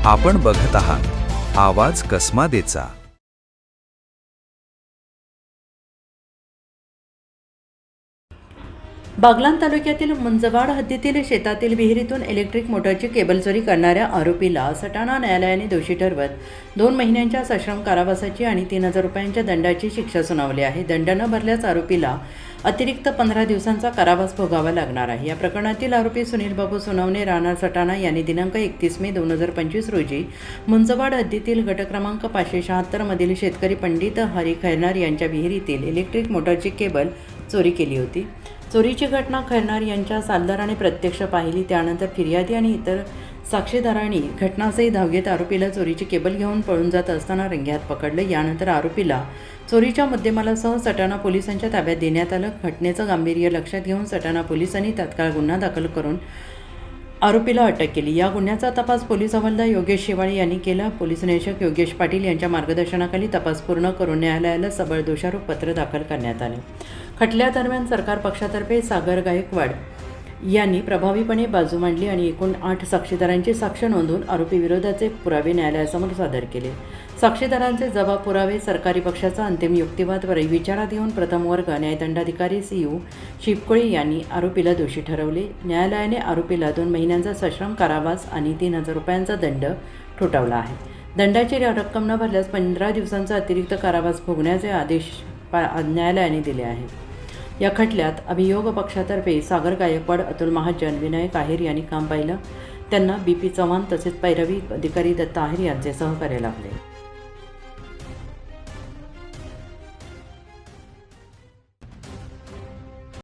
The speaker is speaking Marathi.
आपण बघत आहात आवाज कसमादेचा। बागलाण तालुक्यातील मुंजवाड हद्दीतील शेतातील विहिरीतून इलेक्ट्रिक मोटरची केबल चोरी करणाऱ्या आरोपीला सटाणा न्यायालयाने दोषी ठरवत 2 महिन्यांच्या सश्रम कारावासाची आणि 3,000 रुपयांच्या दंडाची शिक्षा सुनावली आहे। दंड न भरल्यास आरोपीला अतिरिक्त 15 दिवसांचा कारावास भोगावा लागणार आहे। या प्रकरणातील आरोपी सुनील बाबू सोनवणे राहणार सटाणा यांनी दिनांक 31 मे 2025 रोजी मुंजवाड हद्दीतील गट क्रमांक 576 मधील शेतकरी पंडित हरी खैरनार यांच्या विहिरीतील इलेक्ट्रिक मोटरची केबल चोरी केली होती। चोरीची घटना खैरनार यांच्या सालदाराने प्रत्यक्ष पाहिली। त्यानंतर फिर्यादी आणि इतर साक्षीदारांनी घटनास्थळी धाव घेत आरोपीला चोरीची केबल घेऊन पळून जात असताना रंगेहात पकडले। यानंतर आरोपीला चोरीच्या मुद्देमालासह सटाणा पोलिसांच्या ताब्यात देण्यात आलं। घटनेचं गांभीर्य लक्षात घेऊन सटाणा पोलिसांनी तात्काळ गुन्हा दाखल करून आरोपीला अटक केली। या गुन्ह्याचा तपास पोलीस हवालदार योगेश शेवाळे यांनी केला। पोलीस निरीक्षक योगेश पाटील यांच्या मार्गदर्शनाखाली तपास पूर्ण करून न्यायालयाला सबळ दोषारोप पत्र दाखल करण्यात आले। खटल्यादरम्यान सरकार पक्षातर्फे सागर गायकवाड यांनी प्रभावीपणे बाजू मांडली आणि एकूण 8 साक्षीदारांची साक्ष नोंदवून आरोपी विरोधाचे पुरावे न्यायालयासमोर सादर केले। साक्षीदारांचे जबाब पुरावे सरकारी पक्षाचा अंतिम युक्तिवाद विचारात घेऊन प्रथम वर्ग न्यायदंडाधिकारी CU शिवकोळे यांनी आरोपीला दोषी ठरवले। न्यायालयाने आरोपीला 2 महिन्यांचा सश्रम कारावास आणि 3,000 रुपयांचा दंड ठोठावला आहे। दंडाची रक्कम न भरल्यास 15 दिवसांचा अतिरिक्त कारावास भोगण्याचे आदेश न्यायालयाने दिले आहेत। या खटल्यात अभियोग पक्षातर्फे सागर गायकवाड, अतुल महाजन, विनायक आहेर यांनी काम पाहिलं। त्यांना BP चव्हाण तसेच पैरवी अधिकारी दत्ता आहेर यांचे सहकार्य लाभले।